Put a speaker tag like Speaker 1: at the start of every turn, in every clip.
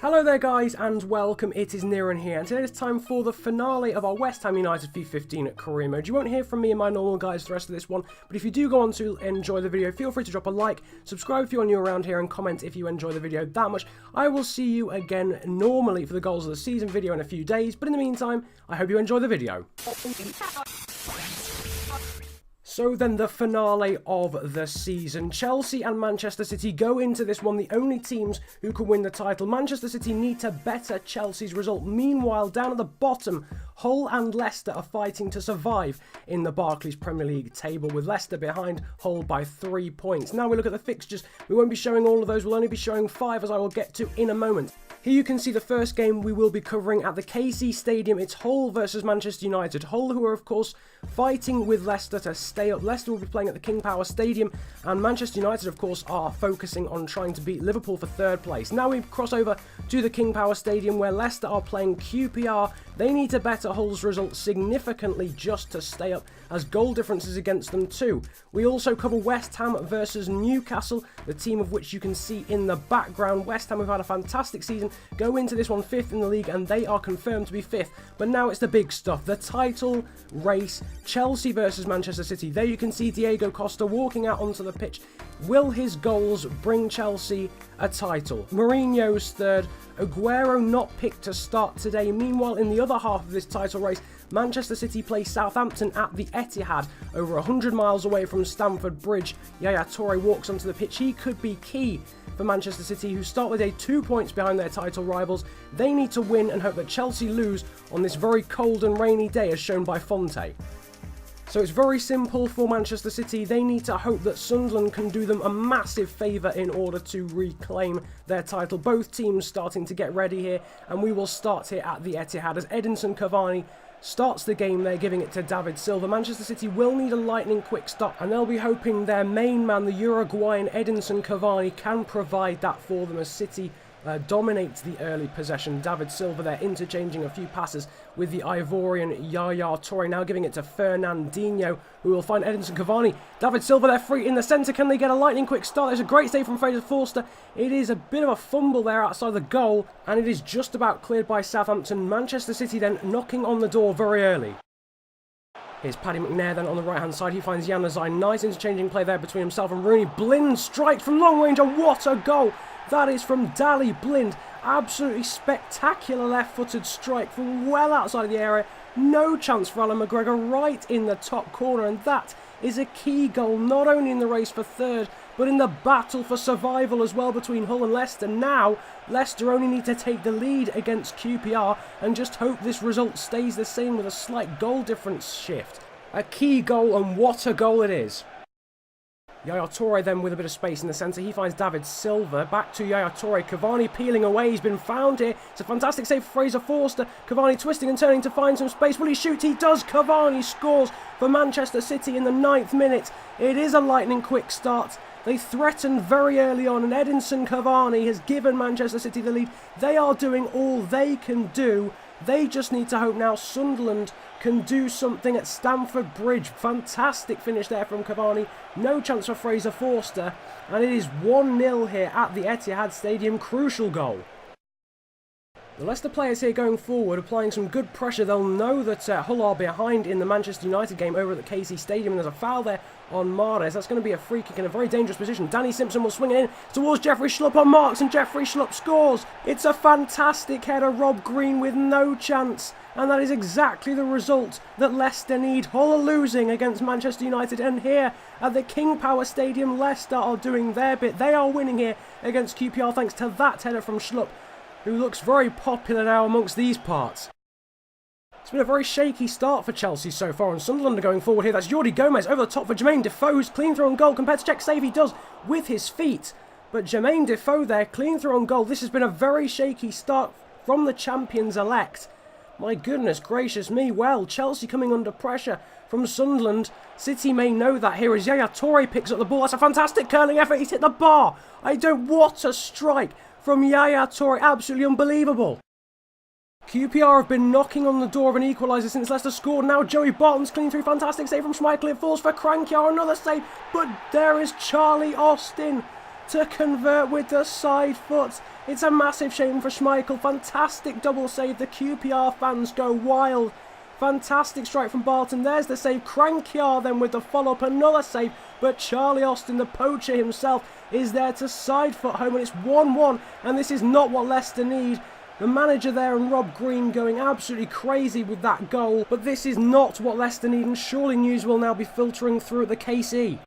Speaker 1: Hello there guys and welcome, it is Niran here, and today it's time for the finale of our West Ham United FIFA 15 career mode. You won't hear from me and my normal guys the rest of this one, but if you do go on to enjoy the video, feel free to drop a like, subscribe if you're new around here, and comment if you enjoy the video that much. I will see you again normally for the goals of the season video in a few days, but in the meantime, I hope you enjoy the video. So then, the finale of the season. Chelsea and Manchester City go into this one the only teams who can win the title. Manchester City need to better Chelsea's result. Meanwhile, down at the bottom, Hull and Leicester are fighting to survive in the Barclays Premier League table, with Leicester behind Hull by 3 points. Now we look at the fixtures. We won't be showing all of those, we'll only be showing 5, as I will get to in a moment. Here you can see the first game we will be covering at the KC Stadium. It's Hull versus Manchester United. Hull, who are of course fighting with Leicester to stay up. Leicester will be playing at the King Power Stadium, and Manchester United of course are focusing on trying to beat Liverpool for 3rd place. Now we cross over to the King Power Stadium where Leicester are playing QPR. They need to better Hull's result significantly just to stay up, as goal difference is against them too. We also cover West Ham versus Newcastle, the team of which you can see in the background. West Ham have had a fantastic season, go into this one 5th in the league, and they are confirmed to be 5th. But now it's the big stuff, the title race. Chelsea versus Manchester City. There you can see Diego Costa walking out onto the pitch. Will his goals bring Chelsea a title? Mourinho's 3rd. Aguero not picked to start today. Meanwhile, in the other half of this title race, Manchester City play Southampton at the Etihad, over 100 miles away from Stamford Bridge. Yaya Toure walks onto the pitch. He could be key for Manchester City, who start the day 2 points behind their title rivals. They need to win and hope that Chelsea lose on this very cold and rainy day, as shown by Fonte. So it's very simple for Manchester City. They need to hope that Sunderland can do them a massive favour in order to reclaim their title. Both teams starting to get ready here, and we will start here at the Etihad as Edinson Cavani starts the game there, giving it to David Silva. Manchester City will need a lightning quick stop, and they'll be hoping their main man, the Uruguayan Edinson Cavani, can provide that for them as City dominates the early possession. David Silva there interchanging a few passes with the Ivorian Yaya Toure, now giving it to Fernandinho, who will find Edinson Cavani. David Silva there free in the centre. Can they get a lightning quick start? There's a great save from Fraser Forster. It is a bit of a fumble there outside the goal, and it is just about cleared by Southampton. Manchester City then knocking on the door very early. Here's Paddy McNair then on the right hand side. He finds Januzaj. Nice interchanging play there between himself and Rooney. Blind strikes from long range, and what a goal! That is from Dali Blind. Absolutely spectacular left-footed strike from well outside of the area. No chance for Alan McGregor, right in the top corner, and that is a key goal, not only in the race for 3rd, but in the battle for survival as well between Hull and Leicester. Now, Leicester only need to take the lead against QPR and just hope this result stays the same with a slight goal difference shift. A key goal, and what a goal it is. Yaya Toure then with a bit of space in the centre. He finds David Silva. Back to Yaya Toure. Cavani peeling away. He's been found here. It's a fantastic save for Fraser Forster. Cavani twisting and turning to find some space. Will he shoot? He does. Cavani scores for Manchester City in the 9th minute. It is a lightning quick start. They threatened very early on, and Edinson Cavani has given Manchester City the lead. They are doing all they can do. They just need to hope now Sunderland can do something at Stamford Bridge. Fantastic finish there from Cavani. No chance for Fraser Forster. And it is 1-0 here at the Etihad Stadium. Crucial goal. The Leicester players here going forward, applying some good pressure. They'll know that Hull are behind in the Manchester United game over at the KC Stadium, and there's a foul there on Mahrez. That's going to be a free kick in a very dangerous position. Danny Simpson will swing it in towards Jeffrey Schlupp on marks, and Jeffrey Schlupp scores. It's a fantastic header. Rob Green with no chance, and that is exactly the result that Leicester need. Hull are losing against Manchester United, and here at the King Power Stadium, Leicester are doing their bit. They are winning here against QPR thanks to that header from Schlupp, who looks very popular now amongst these parts. It's been a very shaky start for Chelsea so far, and Sunderland are going forward here. That's Jordi Gomez over the top for Jermaine Defoe's clean through on goal. Compared to check save, he does with his feet. But Jermaine Defoe there, clean through on goal. This has been a very shaky start from the champions-elect. My goodness gracious me. Well, Chelsea coming under pressure from Sunderland. City may know that here as Yaya Toure picks up the ball. That's a fantastic curling effort. He's hit the bar. What a strike from Yaya Toure. Absolutely unbelievable. QPR have been knocking on the door of an equaliser since Leicester scored. Now Joey Barton's clean through. Fantastic save from Schmeichel. It falls for Crankiar. Another save. But there is Charlie Austin to convert with the side foot. It's a massive shame for Schmeichel. Fantastic double save. The QPR fans go wild. Fantastic strike from Barton. There's the save. Crankyar then with the follow-up. Another save. But Charlie Austin, the poacher himself, is there to side foot home. And it's 1-1. And this is not what Leicester need. The manager there and Rob Green going absolutely crazy with that goal. But this is not what Leicester need. And surely news will now be filtering through at the KC.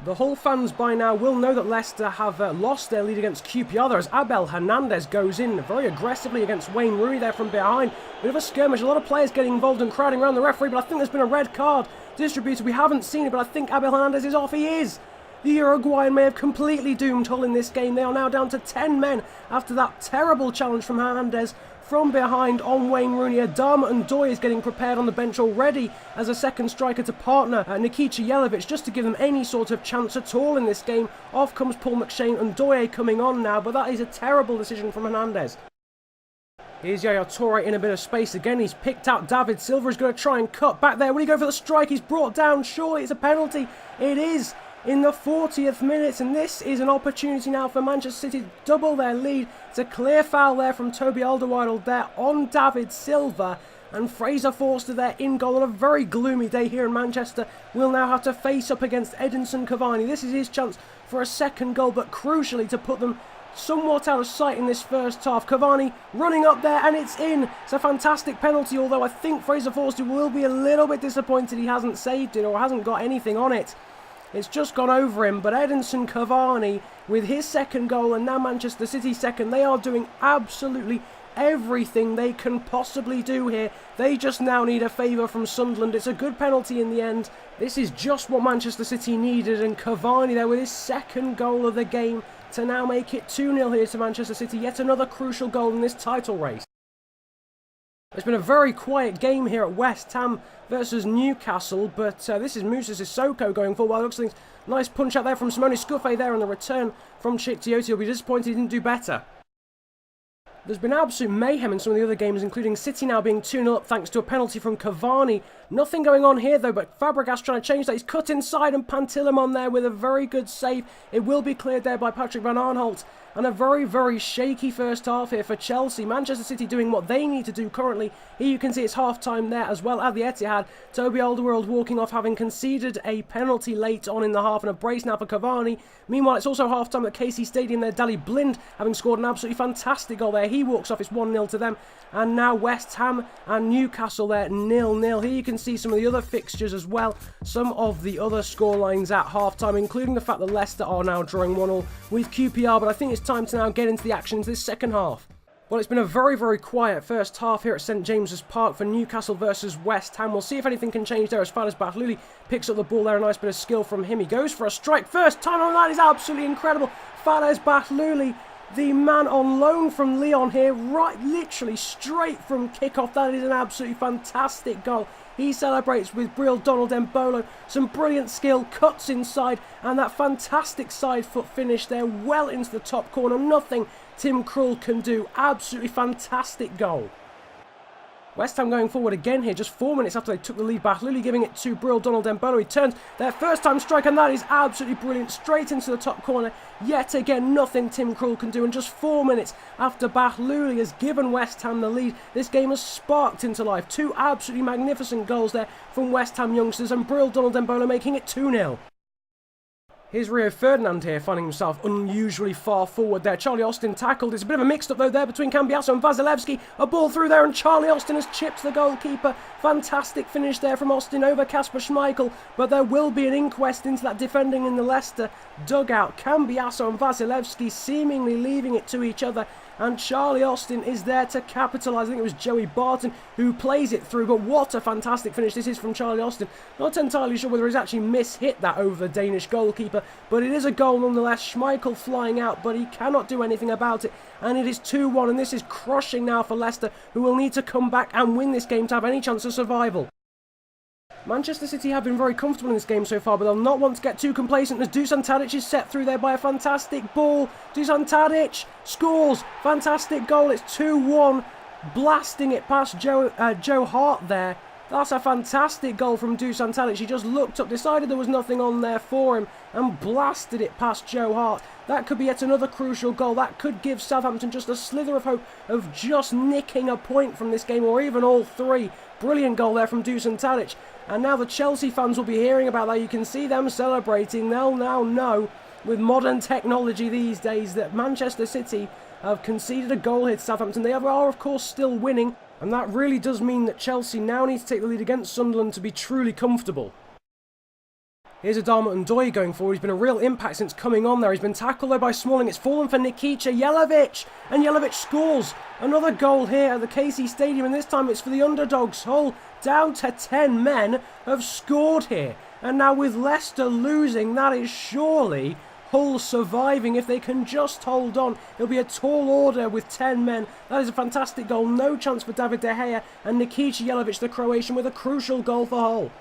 Speaker 1: The Hull fans by now will know that Leicester have lost their lead against QPR there as Abel Hernandez goes in very aggressively against Wayne Rooney there from behind. Bit of a skirmish, a lot of players getting involved and crowding around the referee, but I think there's been a red card distributed. We haven't seen it, but I think Abel Hernandez is off. He is! The Uruguayan may have completely doomed Hull in this game. They are now down to 10 men after that terrible challenge from Hernandez from behind on Wayne Rooney. Adama and Doy is getting prepared on the bench already as a second striker to partner Nikica Jelavic just to give them any sort of chance at all in this game. Off comes Paul McShane and Doye coming on now, but that is a terrible decision from Hernandez. Here's Yaya Toure in a bit of space again. He's picked out David Silva. He's going to try and cut back there. Will he go for the strike? He's brought down. Surely it's a penalty. It is in the 40th minute, and this is an opportunity now for Manchester City to double their lead. It's a clear foul there from Toby Alderweireld there on David Silva, and Fraser Forster there in goal on a very gloomy day here in Manchester. Will now have to face up against Edinson Cavani. This is his chance for a second goal, but crucially to put them somewhat out of sight in this first half. Cavani running up there and it's in. It's a fantastic penalty, although I think Fraser Forster will be a little bit disappointed he hasn't saved it or hasn't got anything on it. It's just gone over him, but Edinson Cavani with his second goal and now Manchester City second, they are doing absolutely everything they can possibly do here. They just now need a favour from Sunderland. It's a good penalty in the end. This is just what Manchester City needed, and Cavani there with his second goal of the game to now make it 2-0 here to Manchester City. Yet another crucial goal in this title race. It's been a very quiet game here at West Ham versus Newcastle, but this is Moussa Sissoko going forward. Well, looks like nice punch out there from Simone Scuffet there on the return from Chik Tiote. He'll be disappointed he didn't do better. There's been absolute mayhem in some of the other games, including City now being 2-0 up thanks to a penalty from Cavani. Nothing going on here though, but Fabregas trying to change that. He's cut inside and Pantilimon there with a very good save. It will be cleared there by Patrick Van Aanholt. And a very, very shaky first half here for Chelsea. Manchester City doing what they need to do currently. Here you can see it's half-time there as well at the Etihad. Toby Alderweireld walking off having conceded a penalty late on in the half and a brace now for Cavani. Meanwhile, it's also half-time at KC Stadium there. Dali Blind having scored an absolutely fantastic goal there. He walks off. It's 1-0 to them. And now West Ham and Newcastle there 0-0. Here you can see some of the other fixtures as well. Some of the other scorelines at half-time, including the fact that Leicester are now drawing 1-1 with QPR. But I think it's time to now get into the actions this second half. Well, it's been a very, very quiet first half here at St James's Park for Newcastle versus West Ham. We'll see if anything can change there as Fadez Bahluli picks up the ball there. A nice bit of skill from him. He goes for a strike. First time on that is absolutely incredible. Fadez Bahluli, the man on loan from Lyon here, right, literally straight from kickoff. That is an absolutely fantastic goal. He celebrates with Brill Donald Embolo. Some brilliant skill, cuts inside, and that fantastic side foot finish there, well into the top corner. Nothing Tim Krul can do. Absolutely fantastic goal. West Ham going forward again here, just 4 minutes after they took the lead. Bahluli giving it to Brill Donald Embolo. He turns their first time strike, and that is absolutely brilliant. Straight into the top corner. Yet again, nothing Tim Krul can do. And just 4 minutes after Bahluli has given West Ham the lead, this game has sparked into life. Two absolutely magnificent goals there from West Ham youngsters, and Brill Donald Embolo making it 2-0. Here's Rio Ferdinand here, finding himself unusually far forward there. Charlie Austin tackled. It's a bit of a mixed up though there between Cambiasso and Vasilevsky. A ball through there and Charlie Austin has chipped the goalkeeper. Fantastic finish there from Austin over Kasper Schmeichel. But there will be an inquest into that defending in the Leicester dugout. Cambiasso and Vasilevsky seemingly leaving it to each other. And Charlie Austin is there to capitalise. I think it was Joey Barton who plays it through. But what a fantastic finish this is from Charlie Austin. Not entirely sure whether he's actually mishit that over the Danish goalkeeper. But it is a goal nonetheless. Schmeichel flying out, but he cannot do anything about it. And it is 2-1. And this is crushing now for Leicester, who will need to come back and win this game to have any chance of survival. Manchester City have been very comfortable in this game so far, but they'll not want to get too complacent as Dusan Tadic is set through there by a fantastic ball. Dusan Tadic scores. Fantastic goal. It's 2-1. Blasting it past Joe Hart there. That's a fantastic goal from Dusan Tadic. He just looked up, decided there was nothing on there for him, and blasted it past Joe Hart. That could be yet another crucial goal. That could give Southampton just a slither of hope of just nicking a point from this game, or even all three. Brilliant goal there from Dusan Tadic. And now the Chelsea fans will be hearing about that. You can see them celebrating. They'll now know, with modern technology these days, that Manchester City have conceded a goal here to Southampton. They are, of course, still winning. And that really does mean that Chelsea now need to take the lead against Sunderland to be truly comfortable. Here's Adama Ndoye going forward. He's been a real impact since coming on there. He's been tackled there by Smalling. It's fallen for Nikica Jelavic. And Jelavic scores another goal here at the KC Stadium. And this time it's for the underdogs. Hull, down to 10 men, have scored here. And now with Leicester losing, that is surely Hull surviving. If they can just hold on, it'll be a tall order with 10 men. That is a fantastic goal. No chance for David De Gea, and Nikica Jelavic, the Croatian, with a crucial goal for Hull.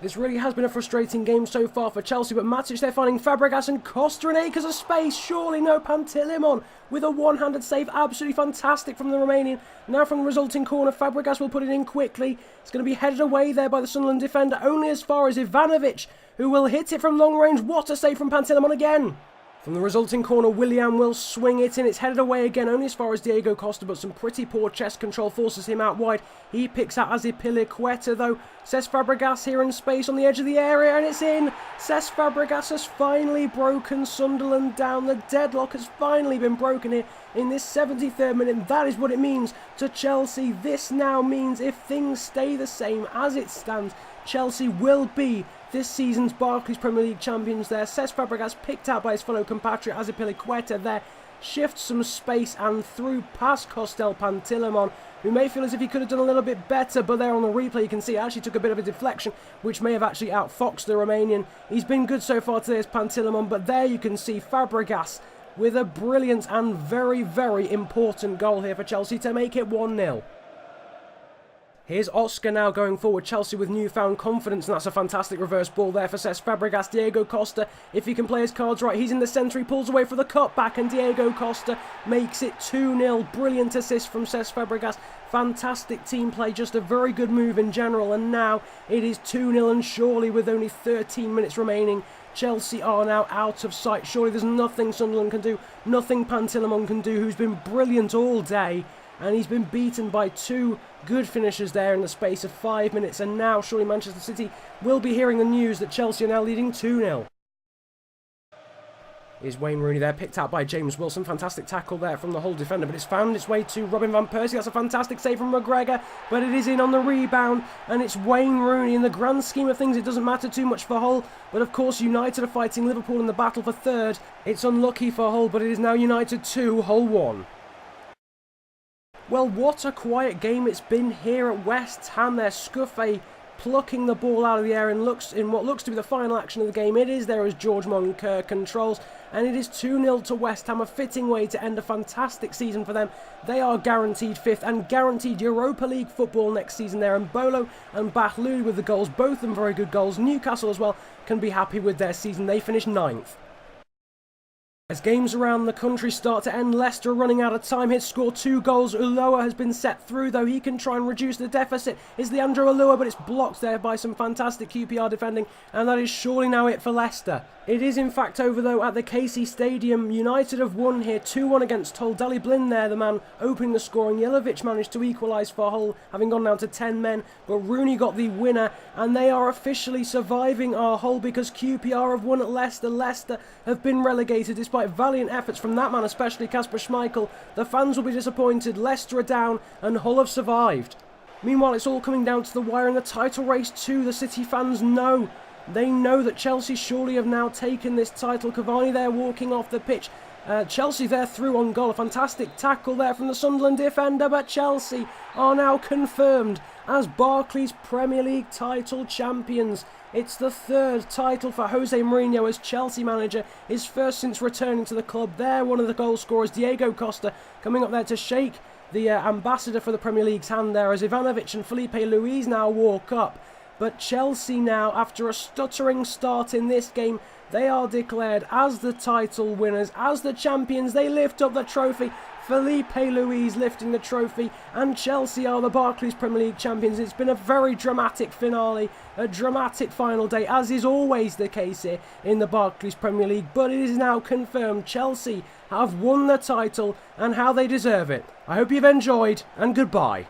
Speaker 1: This really has been a frustrating game so far for Chelsea, but Matic, they're finding Fabregas and Costa and acres of space. Surely no. Pantilimon with a one-handed save. Absolutely fantastic from the Romanian. Now from the resulting corner, Fabregas will put it in quickly. It's going to be headed away there by the Sunderland defender, only as far as Ivanovic, who will hit it from long range. What a save from Pantilimon again. From the resulting corner, Willian will swing it in. It's headed away again, only as far as Diego Costa, but some pretty poor chest control forces him out wide. He picks out Azpilicueta, though. Cesc Fabregas here in space on the edge of the area, and it's in. Cesc Fabregas has finally broken Sunderland down. The deadlock has finally been broken here in this 73rd minute. That is what it means to Chelsea. This now means if things stay the same as it stands, Chelsea will be this season's Barclays Premier League champions there. Cesc Fabregas picked out by his fellow compatriot Azpilicueta there. Shifts some space and through past Costel Pantilimon, who may feel as if he could have done a little bit better, but there on the replay you can see it actually took a bit of a deflection, which may have actually outfoxed the Romanian. He's been good so far today as Pantilimon, but there you can see Fabregas with a brilliant and very, very important goal here for Chelsea to make it 1-0. Here's Oscar now going forward. Chelsea with newfound confidence, and that's a fantastic reverse ball there for Cesc Fabregas. Diego Costa, if he can play his cards right, he's in the centre, he pulls away for the cutback, and Diego Costa makes it 2-0. Brilliant assist from Cesc Fabregas. Fantastic team play, just a very good move in general, and now it is 2-0, and surely with only 13 minutes remaining, Chelsea are now out of sight. Surely there's nothing Sunderland can do, nothing Pantilimon can do, who's been brilliant all day. And he's been beaten by two good finishers there in the space of 5 minutes. And now surely Manchester City will be hearing the news that Chelsea are now leading 2-0. Here's Wayne Rooney there, picked out by James Wilson. Fantastic tackle there from the Hull defender, but it's found its way to Robin van Persie. That's a fantastic save from McGregor, but it is in on the rebound, and it's Wayne Rooney. In the grand scheme of things, it doesn't matter too much for Hull, but of course United are fighting Liverpool in the battle for third. It's unlucky for Hull, but it is now United 2, Hull 1. Well, what a quiet game it's been here at West Ham. There, Scuffet plucking the ball out of the air in what looks to be the final action of the game. It is there as George Moncur controls, and it is 2-0 to West Ham, a fitting way to end a fantastic season for them. They are guaranteed fifth and guaranteed Europa League football next season there, and Bolo and Bahluli with the goals, both of them very good goals. Newcastle as well can be happy with their season. They finished 9th. As games around the country start to end, Leicester are running out of time here to score 2 goals. Ulloa has been set through, though he can try and reduce the deficit. It's Leandro Ulloa, but it's blocked there by some fantastic QPR defending, and that is surely now it for Leicester. It is in fact over, though, at the KC Stadium. United have won here 2-1 against Hull. Daley Blin there, the man opening the scoring. Jelavic managed to equalise for Hull, having gone down to 10 men, but Rooney got the winner, and they are officially surviving our Hull because QPR have won at Leicester. Leicester have been relegated despite valiant efforts from that man, especially Kasper Schmeichel. The fans will be disappointed. Leicester are down and Hull have survived. Meanwhile, it's all coming down to the wire in the title race too. The City fans know. They know that Chelsea surely have now taken this title. Cavani there walking off the pitch. Chelsea there through on goal. A fantastic tackle there from the Sunderland defender, but Chelsea are now confirmed as Barclays Premier League title champions. It's the 3rd title for Jose Mourinho as Chelsea manager, his first since returning to the club. There, one of the goal scorers, Diego Costa, coming up there to shake the ambassador for the Premier League's hand there as Ivanovic and Felipe Luis now walk up. But Chelsea now, after a stuttering start in this game, they are declared as the title winners, as the champions. They lift up the trophy. Felipe Luis lifting the trophy, and Chelsea are the Barclays Premier League champions. It's been a very dramatic finale, a dramatic final day, as is always the case here in the Barclays Premier League. But it is now confirmed Chelsea have won the title, and how they deserve it. I hope you've enjoyed, and goodbye.